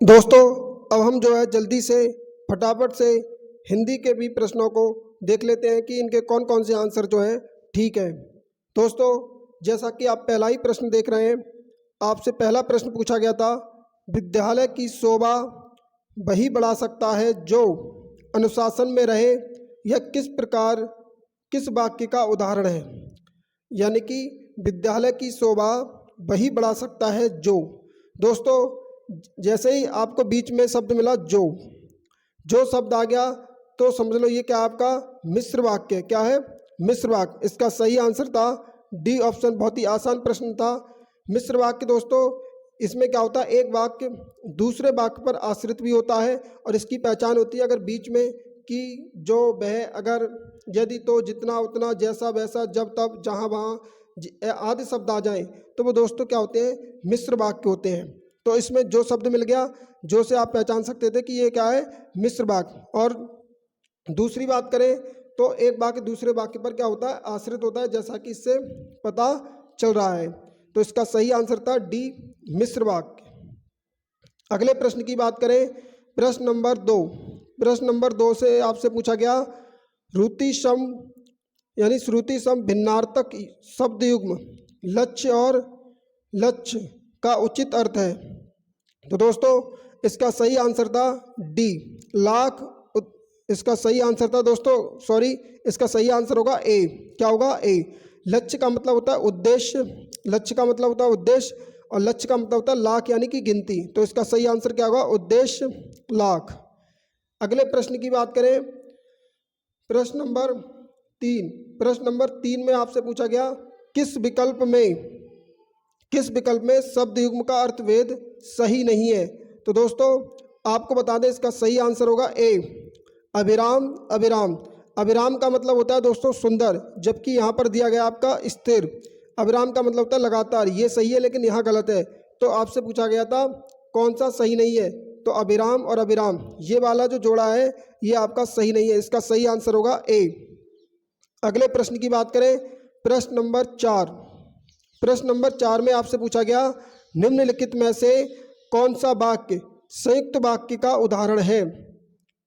दोस्तों, अब हम जो है जल्दी से फटाफट से हिंदी के भी प्रश्नों को देख लेते हैं कि इनके कौन कौन से आंसर जो है ठीक है। दोस्तों, जैसा कि आप पहला ही प्रश्न देख रहे हैं, आपसे पहला प्रश्न पूछा गया था, विद्यालय की शोभा वही बढ़ा सकता है जो अनुशासन में रहे। यह किस प्रकार किस वाक्य का उदाहरण है? यानी कि विद्यालय की शोभा वही बढ़ा सकता है जो। दोस्तों, जैसे ही आपको बीच में शब्द मिला जो शब्द आ गया तो समझ लो ये क्या आपका मिश्र वाक्य। क्या है? मिश्र वाक्य। इसका सही आंसर था डी ऑप्शन। बहुत ही आसान प्रश्न था। मिश्र वाक्य दोस्तों, इसमें क्या होता है, एक वाक्य दूसरे वाक्य पर आश्रित भी होता है और इसकी पहचान होती है अगर बीच में कि जो वह, अगर, यदि, तो, जितना उतना, जैसा वैसा, जब तब, जहाँ वहाँ आदि शब्द आ जाएं तो वो दोस्तों क्या होते हैं? मिश्र वाक्य होते हैं। तो इसमें जो शब्द मिल गया, जो से आप पहचान सकते थे कि ये क्या है? मिश्र वाक्य। और दूसरी बात करें तो एक वाक्य दूसरे वाक्य पर क्या होता है? आश्रित होता है, जैसा कि इससे पता चल रहा है। तो इसका सही आंसर था डी, मिश्र वाक्य। अगले प्रश्न की बात करें, प्रश्न नंबर 2। प्रश्न नंबर 2 से आपसे पूछा गया, श्रुति सम यानी श्रुति सम भिन्नार्थक शब्द युग्म लक्ष्य और लक्ष्य का उचित अर्थ है। तो दोस्तों, इसका सही आंसर था डी, लाख। इसका सही आंसर था दोस्तों, सॉरी, इसका सही आंसर होगा ए। क्या होगा? ए। लक्ष्य का मतलब होता है उद्देश्य, लक्ष्य का मतलब होता है उद्देश्य, और लक्ष्य का मतलब होता है लाख यानी कि गिनती। तो इसका सही आंसर क्या होगा? उद्देश्य, लाख। अगले प्रश्न की बात करें, प्रश्न नंबर 3। प्रश्न नंबर 3 में आपसे पूछा गया, किस विकल्प में शब्द युग्म का अर्थभेद सही नहीं है? तो दोस्तों, आपको बता दें इसका सही आंसर होगा ए, अभिराम। अभिराम, अभिराम का मतलब होता है दोस्तों सुंदर, जबकि यहाँ पर दिया गया आपका स्थिर। अभिराम का मतलब होता है लगातार। ये सही है लेकिन यहाँ गलत है। तो आपसे पूछा गया था कौन सा सही नहीं है, तो अभिराम और अभिराम ये वाला जो जोड़ा है ये आपका सही नहीं है। इसका सही आंसर होगा ए। अगले प्रश्न की बात करें, प्रश्न नंबर 4। प्रश्न नंबर 4 में आपसे पूछा गया, निम्नलिखित में से कौन सा वाक्य संयुक्त वाक्य का उदाहरण है?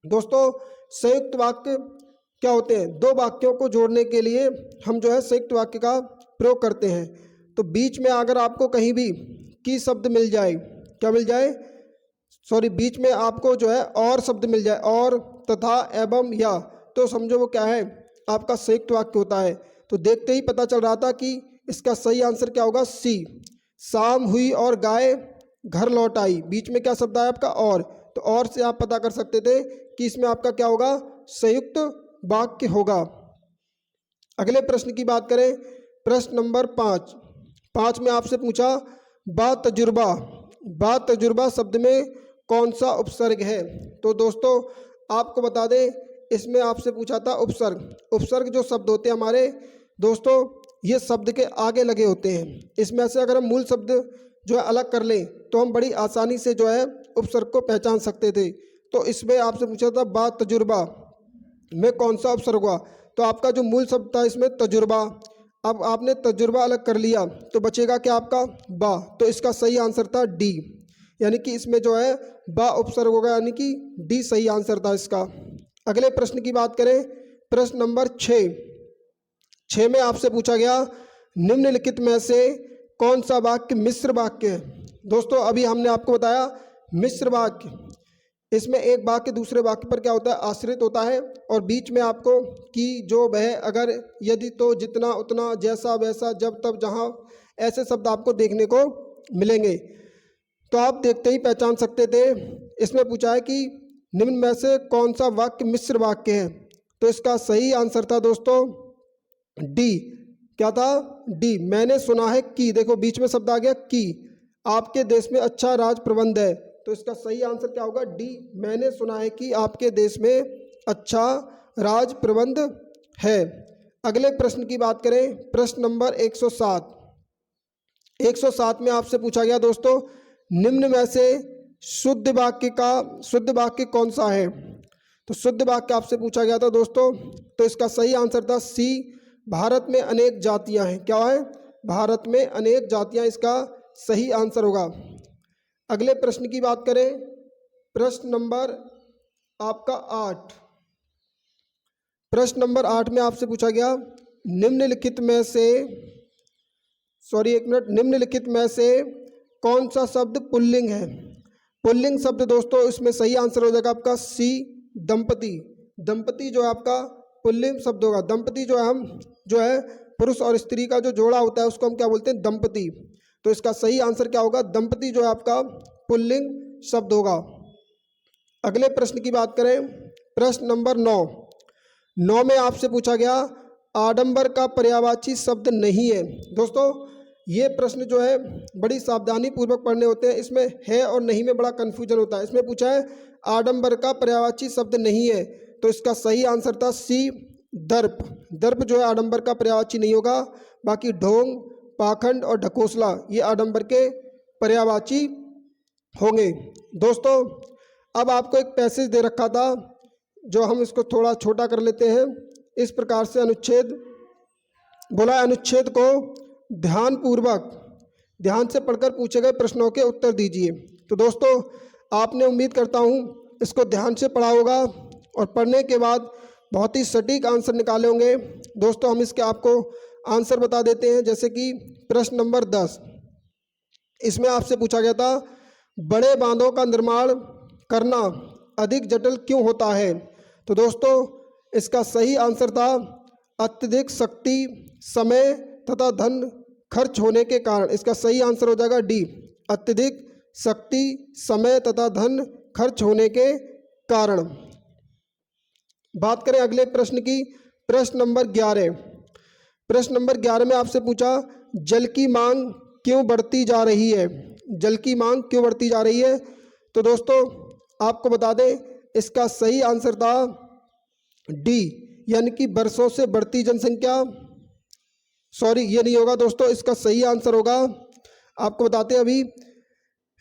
दोस्तों, संयुक्त वाक्य क्या होते हैं? दो वाक्यों को जोड़ने के लिए हम जो है संयुक्त वाक्य का प्रयोग करते हैं। तो बीच में अगर आपको कहीं भी की शब्द मिल जाए, क्या मिल जाए? सॉरी, बीच में आपको जो है और शब्द मिल जाए, और, तथा, एवं, या, तो समझो वो क्या है? आपका संयुक्त वाक्य होता है। तो देखते ही पता चल रहा था कि इसका सही आंसर क्या होगा? सी, शाम हुई और गाय घर लौट आई। बीच में क्या शब्द आया आपका? और। तो और से आप पता कर सकते थे कि इसमें आपका क्या होगा? संयुक्त वाक्य होगा। अगले प्रश्न की बात करें, प्रश्न नंबर 5। 5 में आपसे पूछा, बा तजुर्बा शब्द में कौन सा उपसर्ग है? तो दोस्तों, आपको बता दें इसमें आपसे पूछा था उपसर्ग। उपसर्ग जो शब्द होते हैं हमारे दोस्तों, ये शब्द के आगे लगे होते हैं। इसमें से अगर हम मूल शब्द जो है अलग कर लें तो हम बड़ी आसानी से जो है उपसर्ग को पहचान सकते थे। तो इसमें आपसे पूछा था बा तजुर्बा में कौन सा उपसर्ग हुआ? तो आपका जो मूल शब्द था इसमें तजुर्बा, अब आपने तजुर्बा अलग कर लिया तो बचेगा क्या आपका? बा। तो इसका सही आंसर था डी, यानी कि इसमें जो है बा उपसर्ग होगा, यानी कि डी सही आंसर था इसका। अगले प्रश्न की बात करें, प्रश्न नंबर 6। 6 में आपसे पूछा गया, निम्नलिखित में से कौन सा वाक्य मिश्र वाक्य है? दोस्तों, अभी हमने आपको बताया मिश्र वाक्य, इसमें एक वाक्य दूसरे वाक्य पर क्या होता है? आश्रित होता है, और बीच में आपको कि, जो, वह, अगर, यदि, तो, जितना उतना, जैसा वैसा, जब तब, जहाँ, ऐसे शब्द आपको देखने को मिलेंगे। तो आप देखते ही पहचान सकते थे। इसमें पूछा है कि निम्न में से कौन सा वाक्य मिश्र वाक्य है? तो इसका सही आंसर था दोस्तों डी। क्या था? डी, मैंने सुना है कि, देखो बीच में शब्द आ गया कि, आपके देश में अच्छा राज प्रबंध है। तो इसका सही आंसर क्या होगा? डी, मैंने सुना है कि आपके देश में अच्छा राज प्रबंध है। अगले प्रश्न की बात करें, प्रश्न नंबर 107। 107 में आपसे पूछा गया दोस्तों, निम्न में से शुद्ध वाक्य कौन सा है? तो शुद्ध वाक्य आपसे पूछा गया था दोस्तों, तो इसका सही आंसर था सी, भारत में अनेक जातियां हैं। क्या है? भारत में अनेक जातियां, इसका सही आंसर होगा। अगले प्रश्न की बात करें, प्रश्न नंबर आपका 8। प्रश्न नंबर 8 में आपसे पूछा गया निम्नलिखित में से निम्नलिखित में से कौन सा शब्द पुल्लिंग है। पुल्लिंग शब्द दोस्तों इसमें सही आंसर हो जाएगा आपका सी, दंपति। दंपति जो है आपका पुल्लिंग शब्द होगा। दंपति जो है पुरुष और स्त्री का जो जोड़ा होता है उसको हम क्या बोलते हैं, दंपति। तो इसका सही आंसर क्या होगा, दंपति जो है आपका पुल्लिंग शब्द होगा। अगले प्रश्न की बात करें, प्रश्न नंबर 9 में आपसे पूछा गया आडंबर का पर्यायवाची शब्द नहीं है। दोस्तों ये प्रश्न जो है बड़ी सावधानी पूर्वक पढ़ने होते हैं, इसमें है और नहीं में बड़ा कन्फ्यूजन होता है। इसमें पूछा है आडंबर का पर्यायवाची शब्द नहीं है, तो इसका सही आंसर था सी, दर्प। दर्प जो है आडंबर का पर्यायवाची नहीं होगा। बाकी ढोंग, पाखंड और ढकोसला ये आडंबर के पर्यायवाची होंगे। दोस्तों अब आपको एक पैसेज दे रखा था जो हम इसको थोड़ा छोटा कर लेते हैं। इस प्रकार से अनुच्छेद बोला, अनुच्छेद को ध्यान से पढ़कर पूछे गए प्रश्नों के उत्तर दीजिए। तो दोस्तों आपने, उम्मीद करता हूँ, इसको ध्यान से पढ़ा होगा और पढ़ने के बाद बहुत ही सटीक आंसर निकाले होंगे। दोस्तों हम इसके आपको आंसर बता देते हैं। जैसे कि प्रश्न नंबर 10, इसमें आपसे पूछा गया था बड़े बांधों का निर्माण करना अधिक जटिल क्यों होता है। तो दोस्तों इसका सही आंसर था अत्यधिक शक्ति, समय तथा धन खर्च होने के कारण। इसका सही आंसर हो जाएगा डी, अत्यधिक शक्ति, समय तथा धन खर्च होने के कारण। बात करें अगले प्रश्न की, प्रश्न नंबर 11। प्रश्न नंबर 11 में आपसे पूछा जल की मांग क्यों बढ़ती जा रही है। जल की मांग क्यों बढ़ती जा रही है। तो दोस्तों आपको बता दें इसका सही आंसर था डी, यानी कि वर्षों से बढ़ती जनसंख्या। सॉरी ये नहीं होगा दोस्तों, इसका सही आंसर होगा, आपको बताते हैं अभी,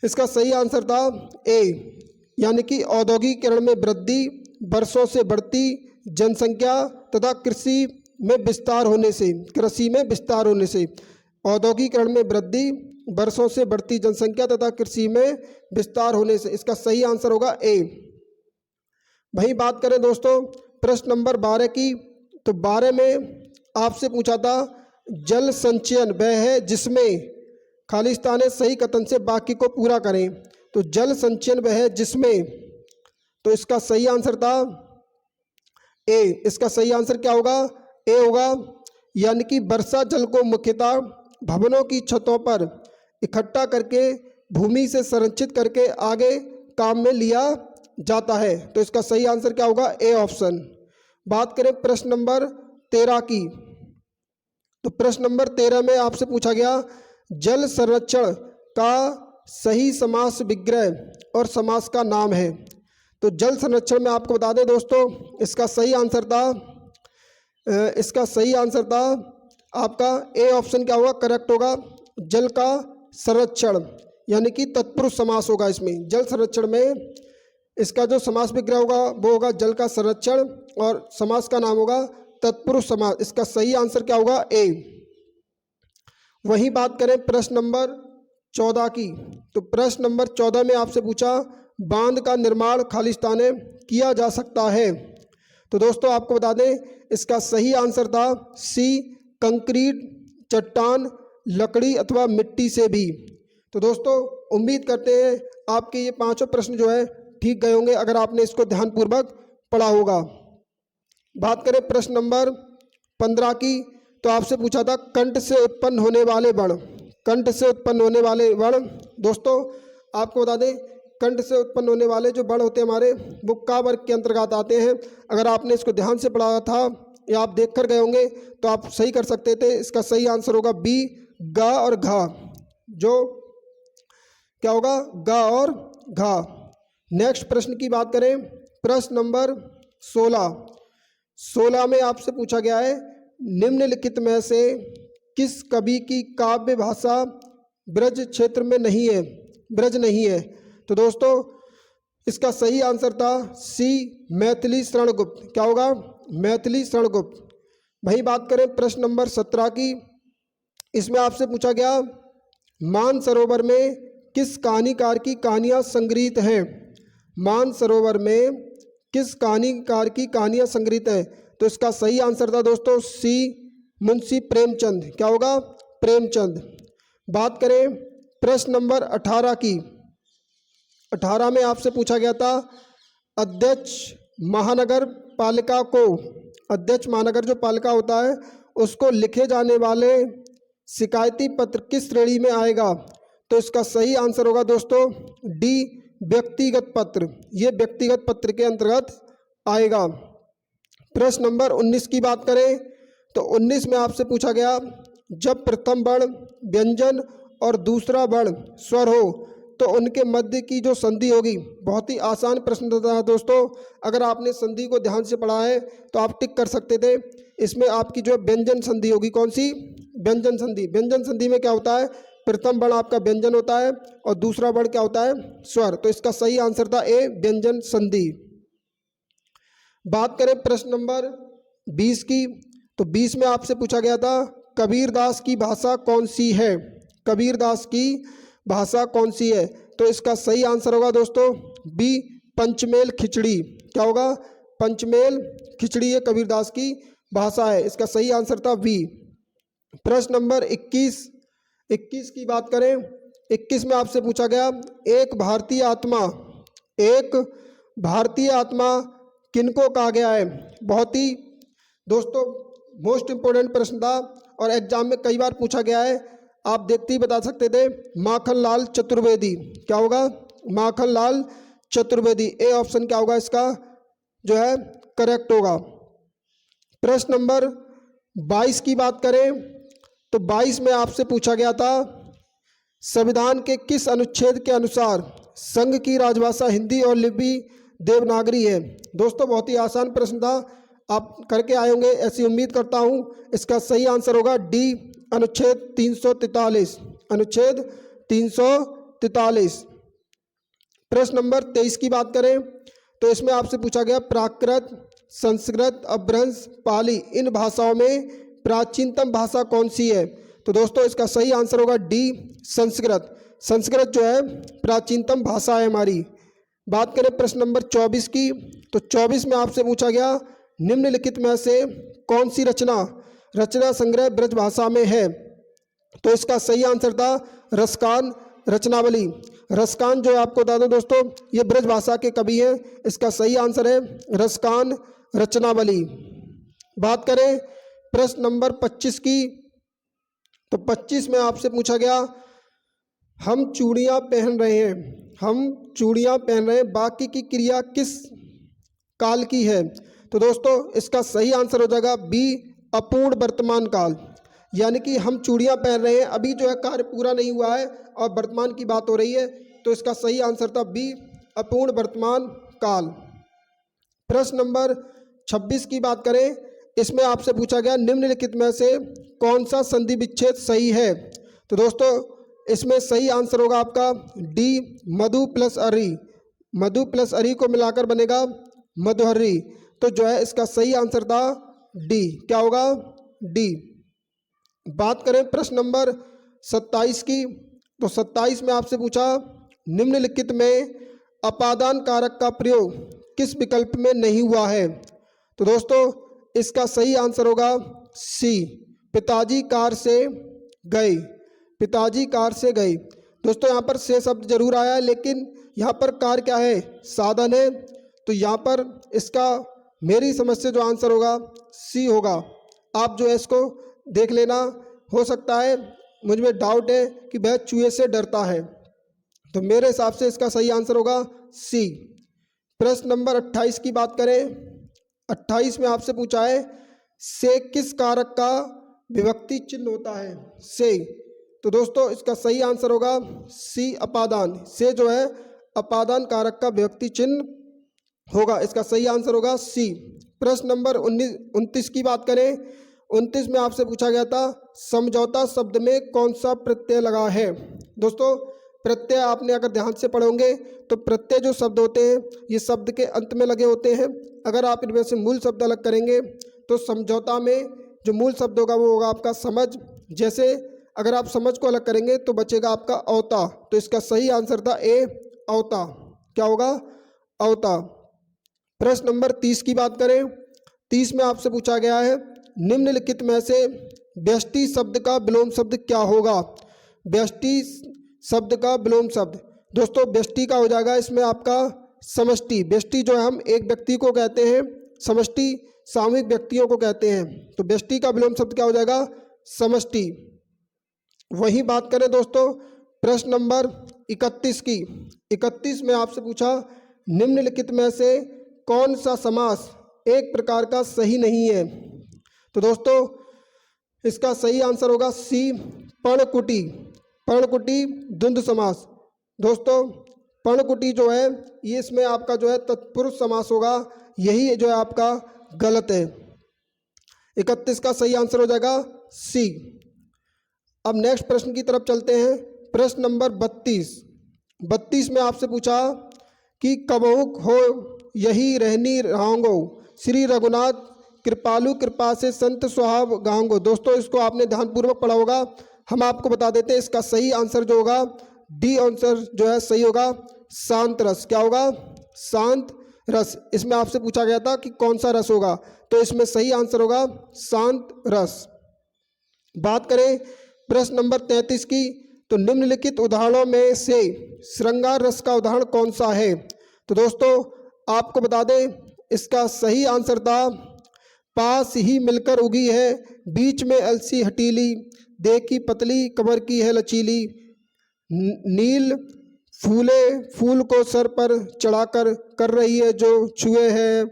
इसका सही आंसर था ए, यानी कि औद्योगिकीकरण में वृद्धि, वर्षों से बढ़ती जनसंख्या तथा कृषि में विस्तार होने से। औद्योगिकीकरण में वृद्धि, वर्षों से बढ़ती जनसंख्या तथा कृषि में विस्तार होने से। इसका सही आंसर होगा ए। वहीं बात करें दोस्तों प्रश्न नंबर 12 की, तो 12 में आपसे पूछा था जल संचयन वह है जिसमें, खालिस्तान सही कथन से वाक्य को पूरा करें। तो जल संचयन वह है जिसमें, तो इसका सही आंसर था ए। इसका सही आंसर क्या होगा, ए होगा, यानी कि वर्षा जल को मुख्यतः भवनों की छतों पर इकट्ठा करके भूमि से संरक्षित करके आगे काम में लिया जाता है। तो इसका सही आंसर क्या होगा, ए ऑप्शन। बात करें प्रश्न नंबर 13 की, तो प्रश्न नंबर 13 में आपसे पूछा गया जल संरक्षण का सही समास विग्रह और समास का नाम है। तो जल संरक्षण में आपको बता दें दोस्तों इसका सही आंसर था आपका ए ऑप्शन क्या होगा, करेक्ट होगा, जल का संरक्षण, यानी कि तत्पुरुष समास होगा इसमें। जल संरक्षण में इसका जो समास विग्रह होगा वो होगा जल का संरक्षण और समास का नाम होगा तत्पुरुष समास। इसका सही आंसर क्या होगा, ए। वहीं बात करें प्रश्न नंबर 14 की, तो प्रश्न नंबर 14 में आपसे पूछा बांध का निर्माण खालिस्तान किया जा सकता है। तो दोस्तों आपको बता दें इसका सही आंसर था सी, कंक्रीट, चट्टान, लकड़ी अथवा मिट्टी से भी। तो दोस्तों उम्मीद करते हैं आपके ये पांचों प्रश्न जो है ठीक गए होंगे अगर आपने इसको ध्यानपूर्वक पढ़ा होगा। बात करें प्रश्न नंबर 15 की, तो आपसे पूछा था कंठ से उत्पन्न होने वाले वर्ण। कंठ से उत्पन्न होने वाले वर्ण, दोस्तों आपको बता दें कंठ से उत्पन्न होने वाले जो वर्ण होते हैं हमारे वो का वर्ग के अंतर्गत आते हैं। अगर आपने इसको ध्यान से पढ़ा था या आप देख कर गए होंगे तो आप सही कर सकते थे। इसका सही आंसर होगा बी, गा और घा। जो क्या होगा, गा और घा। नेक्स्ट प्रश्न की बात करें, प्रश्न नंबर 16 में आपसे पूछा गया है निम्नलिखित में से किस कवि की काव्य भाषा ब्रज क्षेत्र में नहीं है, ब्रज नहीं है। तो दोस्तों इसका सही आंसर था सी, मैथिली शरण गुप्त। क्या होगा, मैथिली शरण गुप्त। वहीं बात करें प्रश्न नंबर 17 की, इसमें आपसे पूछा गया मानसरोवर में किस कहानीकार की कहानियां संग्रहित हैं। मानसरोवर में किस कहानीकार की कहानियाँ संग्रहित हैं? तो इसका सही आंसर था दोस्तों सी, मुंशी प्रेमचंद। क्या होगा? प्रेमचंद। बात करें प्रश्न नंबर 18 की। 18 में आपसे पूछा गया था अध्यक्ष महानगर पालिका को, अध्यक्ष महानगर जो पालिका होता है उसको लिखे जाने वाले शिकायती पत्र किस श्रेणी में आएगा? तो इसका सही आंसर होगा दोस्तों डी, व्यक्तिगत पत्र। ये व्यक्तिगत पत्र के अंतर्गत आएगा। प्रश्न नंबर 19 की बात करें तो 19 में आपसे पूछा गया जब प्रथम वर्ण व्यंजन और दूसरा वर्ण स्वर हो तो उनके मध्य की जो संधि होगी। बहुत ही आसान प्रश्न था दोस्तों, अगर आपने संधि को ध्यान से पढ़ा है तो आप टिक कर सकते थे। इसमें आपकी जो व्यंजन संधि होगी, कौन सी? व्यंजन संधि। व्यंजन संधि में क्या होता है? प्रथम वर्ण आपका व्यंजन होता है और दूसरा वर्ण क्या होता है? स्वर। तो इसका सही आंसर था ए, व्यंजन संधि। बात करें प्रश्न नंबर 20 की तो 20 में आपसे पूछा गया था कबीरदास की भाषा कौन सी है? कबीरदास की भाषा कौन सी है? तो इसका सही आंसर होगा दोस्तों बी, पंचमेल खिचड़ी। क्या होगा? पंचमेल खिचड़ी ये कबीरदास की भाषा है। इसका सही आंसर था बी। प्रश्न नंबर 21 की बात करें। 21 में आपसे पूछा गया एक भारतीय आत्मा, एक भारतीय आत्मा किनको कहा गया है? बहुत ही दोस्तों मोस्ट इम्पोर्टेंट प्रश्न था और एग्जाम में कई बार पूछा गया है। आप देखते ही बता सकते थे, माखनलाल चतुर्वेदी। क्या होगा? माखनलाल चतुर्वेदी। ए ऑप्शन क्या होगा इसका जो है करेक्ट होगा। प्रश्न नंबर 22 की बात करें तो 22 में आपसे पूछा गया था संविधान के किस अनुच्छेद के अनुसार संघ की राजभाषा हिंदी और लिपि देवनागरी है? दोस्तों बहुत ही आसान प्रश्न था, आप करके आए होंगे ऐसी उम्मीद करता हूं। इसका सही आंसर होगा डी, अनुच्छेद 343। अनुच्छेद 343। प्रश्न नंबर 23 की बात करें तो इसमें आपसे पूछा गया प्राकृत, संस्कृत, अपभ्रंश, पाली इन भाषाओं में प्राचीनतम भाषा कौन सी है? तो दोस्तों इसका सही आंसर होगा डी, संस्कृत। संस्कृत जो है प्राचीनतम भाषा है हमारी। बात करें प्रश्न नंबर 24 की तो 24 में आपसे पूछा गया निम्नलिखित में से कौन सी रचना संग्रह ब्रज भाषा में है? तो इसका सही आंसर था रसकान रचनावली। रसकान जो है आपको बता दो दोस्तों ये ब्रज भाषा के कवि हैं। इसका सही आंसर है रसकान रचनावली। बात करें प्रश्न नंबर 25 की तो 25 में आपसे पूछा गया हम चूड़ियाँ पहन रहे हैं, हम चूड़ियाँ पहन रहे हैं बाकी की क्रिया किस काल की है? तो दोस्तों इसका सही आंसर हो जाएगा बी, अपूर्ण वर्तमान काल। यानी कि हम चूड़ियाँ पहन रहे हैं, अभी जो है कार्य पूरा नहीं हुआ है और वर्तमान की बात हो रही है। तो इसका सही आंसर था बी, अपूर्ण वर्तमान काल। प्रश्न नंबर 26 की बात करें, इसमें आपसे पूछा गया निम्नलिखित में से कौन सा संधि विच्छेद सही है? तो दोस्तों इसमें सही आंसर होगा आपका डी, मधु प्लस अरी। मधु प्लस अरी को मिलाकर बनेगा मधुहरी। तो जो है इसका सही आंसर था डी। क्या होगा? डी। बात करें प्रश्न नंबर 27 की तो 27 में आपसे पूछा निम्नलिखित में अपादान कारक का प्रयोग किस विकल्प में नहीं हुआ है? तो दोस्तों इसका सही आंसर होगा सी, पिताजी कार से गए। पिताजी कार से गए। दोस्तों यहाँ पर से शब्द जरूर आया है लेकिन यहाँ पर कार क्या है? साधन है। तो यहाँ पर इसका मेरी समझ से जो आंसर होगा सी होगा। आप जो है इसको देख लेना, हो सकता है मुझ में डाउट है कि वह चूहे से डरता है, तो मेरे हिसाब से इसका सही आंसर होगा सी। प्रश्न नंबर 28 की बात करें, 28 में आपसे पूछा है से किस कारक का विभक्ति चिन्ह होता है? से। तो दोस्तों इसका सही आंसर होगा सी, अपादान। से जो है अपादान कारक का विभक्ति चिन्ह होगा। इसका सही आंसर होगा सी। प्रश्न नंबर 29 की बात करें, 29 में आपसे पूछा गया था समझौता शब्द में कौन सा प्रत्यय लगा है? दोस्तों प्रत्यय आपने अगर ध्यान से पढ़ोगे तो प्रत्यय जो शब्द होते हैं ये शब्द के अंत में लगे होते हैं। अगर आप इनमें से मूल शब्द अलग करेंगे तो समझौता में जो मूल शब्द होगा वो होगा आपका समझ। जैसे अगर आप समझ को अलग करेंगे तो बचेगा आपका औता। तो इसका सही आंसर था ए, औता। क्या होगा? अवता। प्रश्न नंबर 30 की बात करें, 30 में आपसे पूछा गया है निम्नलिखित में से व्यष्टि शब्द का विलोम शब्द क्या होगा। व्यष्टि शब्द का विलोम शब्द, दोस्तों व्यष्टि का हो जाएगा इसमें आपका समष्टि। व्यष्टि जो है हम एक व्यक्ति को कहते हैं, समष्टि सामूहिक व्यक्तियों को कहते हैं। तो व्यष्टि का विलोम शब्द क्या हो जाएगा, समष्टि। वही बात करें दोस्तों प्रश्न नंबर 31 की, 31 में आपसे पूछा निम्नलिखित में से कौन सा समास एक प्रकार का सही नहीं है। तो दोस्तों इसका सही आंसर होगा सी, पर्णकुटी। पर्णकुटी द्वंद्व समास। दोस्तों पर्णकुटी जो है ये इसमें आपका जो है तत्पुरुष समास होगा, यही जो है आपका गलत है। 31 का सही आंसर हो जाएगा सी। अब नेक्स्ट प्रश्न की तरफ चलते हैं। प्रश्न नंबर 32, 32 में आपसे पूछा कि कबहुक हो यही रहनी रहांगो, श्री रघुनाथ कृपालु कृपा से संत स्वभाव गांगो। दोस्तों इसको आपने ध्यानपूर्वक पढ़ा होगा, हम आपको बता देते हैं इसका सही आंसर जो होगा डी आंसर जो है सही होगा, शांत रस। क्या होगा, शांत रस। इसमें आपसे पूछा गया था कि कौन सा रस होगा, तो इसमें सही आंसर होगा शांत रस। बात करें प्रश्न नंबर 33 की, तो निम्नलिखित उदाहरणों में से श्रृंगार रस का उदाहरण कौन सा है। तो दोस्तों आपको बता दें इसका सही आंसर था पास ही मिलकर उगी है, बीच में अलसी हटीली, देखी पतली कमर की है लचीली, नील फूले फूल को सर पर चढ़ाकर कर रही है जो छुए है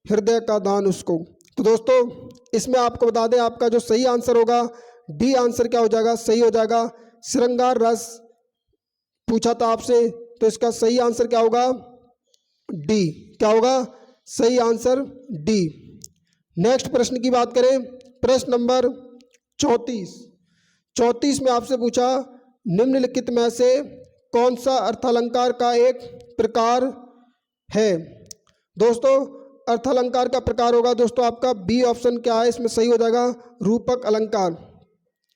हृदय का दान उसको। तो दोस्तों इसमें आपको बता दें आपका जो सही आंसर होगा डी आंसर क्या हो जाएगा, सही हो जाएगा। श्रृंगार रस पूछा था आपसे, तो इसका सही आंसर क्या होगा, डी। क्या होगा, सही आंसर डी। नेक्स्ट प्रश्न की बात करें, प्रश्न नंबर 34, 34 में आपसे पूछा निम्नलिखित में से कौन सा अर्थालंकार का एक प्रकार है। दोस्तों अर्थालंकार का प्रकार होगा दोस्तों आपका बी ऑप्शन क्या है, इसमें सही हो जाएगा रूपक अलंकार।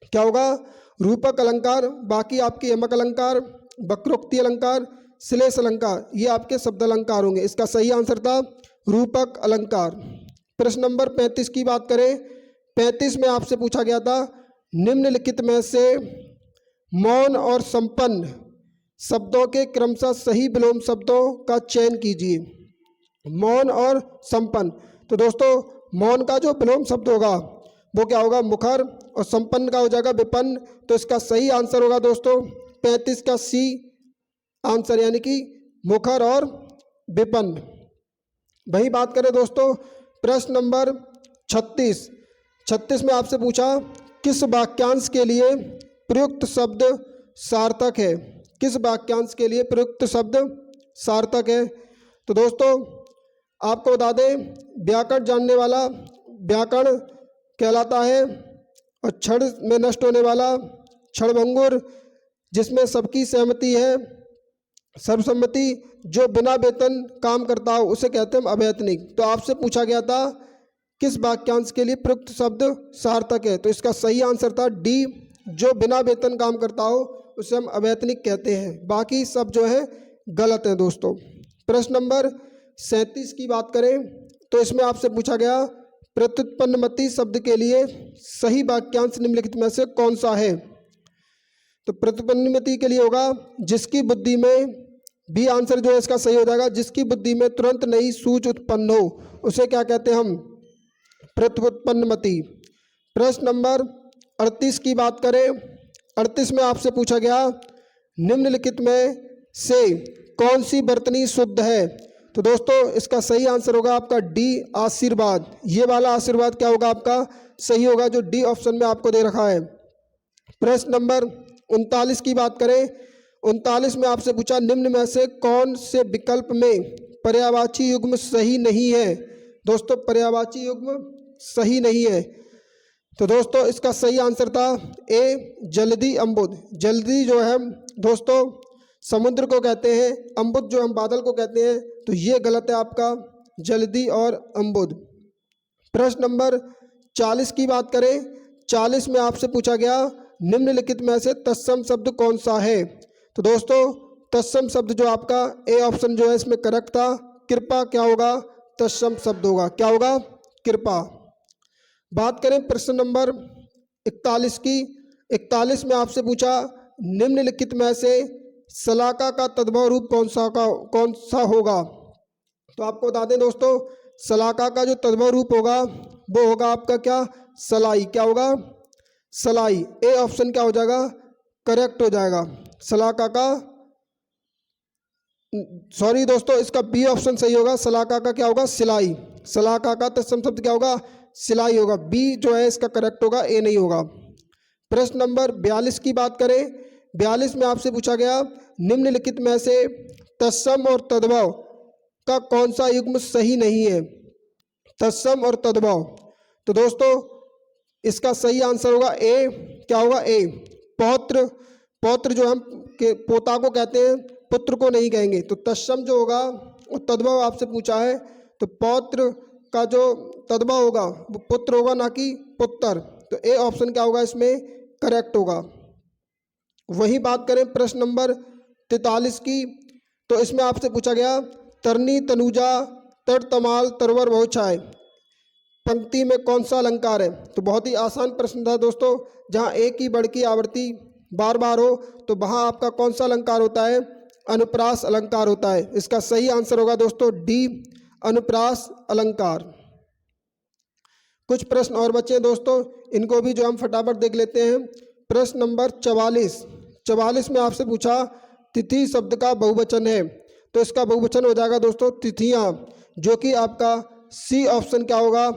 क्या होगा, रूपक अलंकार। बाकी आपकी यमक अलंकार, वक्रोक्ति अलंकार, श्लेष अलंकार, ये आपके शब्द अलंकार होंगे। इसका सही आंसर था रूपक अलंकार। प्रश्न नंबर 35 की बात करें, 35 में आपसे पूछा गया था निम्नलिखित में से मौन और संपन्न शब्दों के क्रमशः सही विलोम शब्दों का चयन कीजिए। मौन और संपन्न, तो दोस्तों मौन का जो विलोम शब्द होगा वो क्या होगा, मुखर, और संपन्न का हो जाएगा विपन्न। तो इसका सही आंसर होगा दोस्तों 35 का सी आंसर, यानी कि मुखर और विपन्न। वही बात करें दोस्तों प्रश्न नंबर 36, 36 में आपसे पूछा किस वाक्यांश के लिए प्रयुक्त शब्द सार्थक है। किस वाक्यांश के लिए प्रयुक्त शब्द सार्थक है। तो दोस्तों आपको बता दें व्याकरण जानने वाला व्याकरण कहलाता है, और क्षण में नष्ट होने वाला क्षणभंगुर, जिसमें सबकी सहमति है, सर्वसम्मति, जो बिना वेतन काम करता हो उसे कहते हैं हम अवैतनिक। तो आपसे पूछा गया था किस वाक्यांश के लिए प्रयुक्त शब्द सार्थक है, तो इसका सही आंसर था डी, जो बिना वेतन काम करता हो उसे हम अवैतनिक कहते हैं। बाकी सब जो है गलत है दोस्तों। प्रश्न नंबर 37 की बात करें, तो इसमें आपसे पूछा गया प्रत्युत्पन्नमति शब्द के लिए सही वाक्यांश निम्नलिखित में से कौन सा है। तो प्रत्युत्पन्नमति के लिए होगा जिसकी बुद्धि में, बी आंसर जो है इसका सही हो जाएगा, जिसकी बुद्धि में तुरंत नई सूझ उत्पन्न हो उसे क्या कहते हैं हम, प्रत्युत्पन्नमति। प्रश्न नंबर 38 की बात करें, 38 में आपसे पूछा गया निम्नलिखित में से कौन सी वर्तनी शुद्ध है। तो दोस्तों इसका सही आंसर होगा आपका डी आशीर्वाद। ये वाला आशीर्वाद क्या होगा आपका, सही होगा, जो डी ऑप्शन में आपको दे रखा है। प्रश्न नंबर 39 की बात करें, 39 में आपसे पूछा निम्न में से कौन से विकल्प में पर्यायवाची युग्म सही नहीं है। दोस्तों पर्यायवाची युग्म सही नहीं है, तो दोस्तों इसका सही आंसर था ए जल्दी अम्बुद। जल्दी जो है दोस्तों समुद्र को कहते हैं, अम्बुद जो हम बादल को कहते हैं, तो ये गलत है आपका जल्दी और अम्बुद। प्रश्न नंबर 40 की बात करें, 40 में आपसे पूछा गया निम्नलिखित में से तत्सम शब्द कौन सा है। तो दोस्तों तत्सम शब्द जो आपका ए ऑप्शन जो है इसमें करेक्ट था, कृपा क्या होगा, तत्सम शब्द होगा। क्या होगा, कृपा। बात करें प्रश्न नंबर 41 की। 41 में आपसे पूछा निम्नलिखित में से शलाका का तद्भव रूप कौन सा होगा। तो आपको बता दें दोस्तों, शलाका का जो तद्भव रूप होगा वो होगा आपका क्या, सलाई। क्या होगा, सलाई। ए ऑप्शन क्या हो जाएगा, करेक्ट हो जाएगा। शलाका का, सॉरी दोस्तों, इसका बी ऑप्शन सही होगा। शलाका का क्या होगा, सिलाई। शलाका का तत्सम शब्द क्या होगा, सिलाई होगा। बी जो है इसका करेक्ट होगा, ए नहीं होगा। प्रश्न नंबर 42 की बात करें। 42 में आपसे पूछा गया निम्नलिखित में से तत्सम और तद्भव का कौन सा युग्म सही नहीं है। तत्सम और तद्भव, तो दोस्तों इसका सही आंसर होगा ए। क्या होगा, ए, पौत्र। पौत्र जो हम के पोता को कहते हैं, पुत्र को नहीं कहेंगे। तो तत्सम जो होगा और तद्भव आपसे पूछा है, तो पौत्र का जो तद्भव होगा वो पुत्र होगा, ना कि पुत्र। तो ए ऑप्शन क्या होगा इसमें, करेक्ट होगा। वही बात करें प्रश्न नंबर 43 की। तो इसमें आपसे पूछा गया तरनी तनुजा तर तमाल तरवर बहुछाय पंक्ति में कौन सा अलंकार है। तो बहुत ही आसान प्रश्न था दोस्तों। जहाँ एक ही वर्ड की आवृत्ति बार बार हो तो वहाँ आपका कौन सा अलंकार होता है, अनुप्रास अलंकार होता है। इसका सही आंसर होगा दोस्तों डी, अनुप्रास अलंकार। कुछ प्रश्न और बचे हैं दोस्तों, इनको भी जो हम फटाफट देख लेते हैं। प्रश्न नंबर 44 में आपसे पूछा तिथि शब्द का बहुवचन है। तो इसका बहुवचन हो जाएगा दोस्तों तिथियां, जो कि आपका सी ऑप्शन क्या होगा,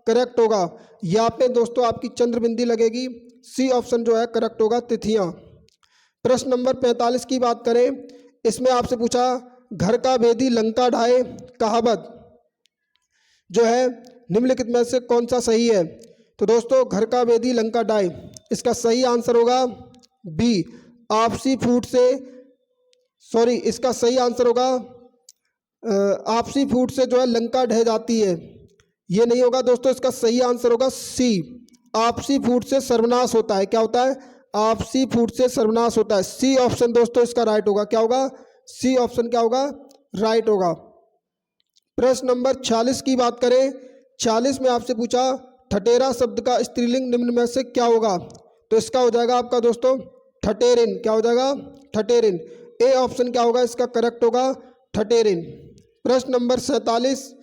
करेक्ट होगा। यहाँ पे दोस्तों आपकी चंद्र बिंदी लगेगी, सी ऑप्शन जो है करेक्ट होगा, तिथियां। प्रश्न नंबर 45 की बात करें। इसमें आपसे पूछा घर का भेदी लंका ढाए कहावत जो है निम्नलिखित में से कौन सा सही है। तो दोस्तों घर का भेदी लंका ढाए, इसका सही आंसर होगा बी, आपसी फूट से, सॉरी इसका सही आंसर होगा आपसी फूट से जो है लंका ढह जाती है, ये नहीं होगा दोस्तों। इसका सही आंसर होगा सी, आपसी फूट से सर्वनाश होता है। क्या होता है, आपसी फूट से सर्वनाश होता है। सी ऑप्शन दोस्तों इसका राइट होगा। क्या होगा, सी ऑप्शन क्या होगा, राइट होगा। प्रश्न नंबर 46 की बात करें। 46 में आपसे पूछा ठटेरा शब्द का स्त्रीलिंग निम्न में से क्या होगा। तो इसका हो जाएगा आपका दोस्तों ठटेरिन। क्या हो जाएगा, ठटेरिन। ए ऑप्शन क्या होगा इसका करेक्ट होगा, ठटेरिन। प्रश्न नंबर 47,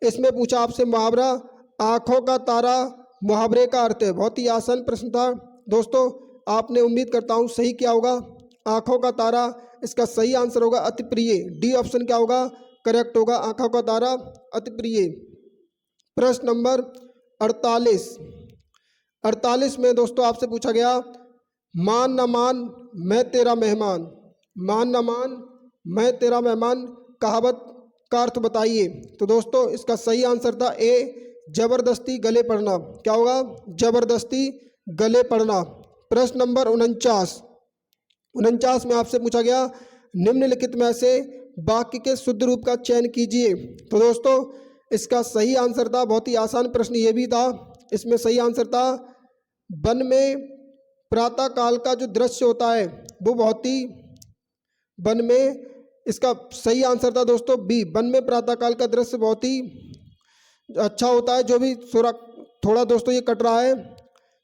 इसमें पूछा आपसे मुहावरा आँखों का तारा मुहावरे का अर्थ है। बहुत ही आसान प्रश्न था दोस्तों, आपने उम्मीद करता हूँ सही क्या होगा, आँखों का तारा। इसका सही आंसर होगा अति प्रिय। डी ऑप्शन क्या होगा, करेक्ट होगा, आँखों का तारा अति प्रिय। प्रश्न नंबर 48 में दोस्तों आपसे पूछा गया मान न मान मैं तेरा मेहमान, मान न मान मैं तेरा मेहमान कहावत का अर्थ बताइए। तो दोस्तों इसका सही आंसर था ए, जबरदस्ती गले पड़ना। क्या होगा, जबरदस्ती गले पड़ना। प्रश्न नंबर 49 में आपसे पूछा गया निम्नलिखित में से वाक्य के शुद्ध रूप का चयन कीजिए। तो दोस्तों इसका सही आंसर था, बहुत ही आसान प्रश्न ये भी था, इसमें सही आंसर था वन में प्रातः काल का जो दृश्य होता है वो बहुत ही, वन में, इसका सही आंसर था दोस्तों बी, वन में प्रातः काल का दृश्य बहुत ही अच्छा होता है। जो भी थोड़ा दोस्तों ये कट रहा है,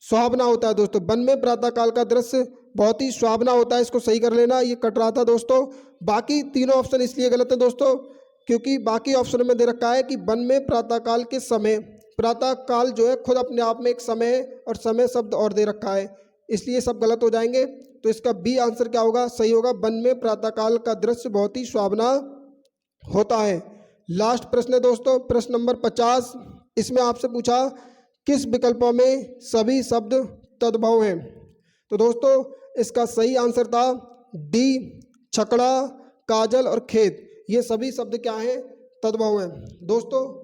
सुहावना होता है दोस्तों। वन में प्रातः काल का दृश्य बहुत ही सुहावना होता है, इसको सही कर लेना, ये कट रहा था दोस्तों। बाकी तीनों ऑप्शन इसलिए गलत है दोस्तों क्योंकि बाकी ऑप्शन में दे रखा है कि वन में प्रातः काल के समय, प्रातः काल जो है खुद अपने आप में एक समय है और समय शब्द और दे रखा है, इसलिए सब गलत हो जाएंगे। तो इसका बी आंसर क्या होगा, सही होगा, वन में प्रातःकाल का दृश्य बहुत ही सुहावना होता है। लास्ट प्रश्न है दोस्तों, प्रश्न नंबर 50। इसमें आपसे पूछा किस विकल्पों में सभी शब्द तद्भव हैं। तो दोस्तों इसका सही आंसर था डी, छकड़ा, काजल और खेत, ये सभी शब्द क्या हैं, तद्भव हैं। दोस्तों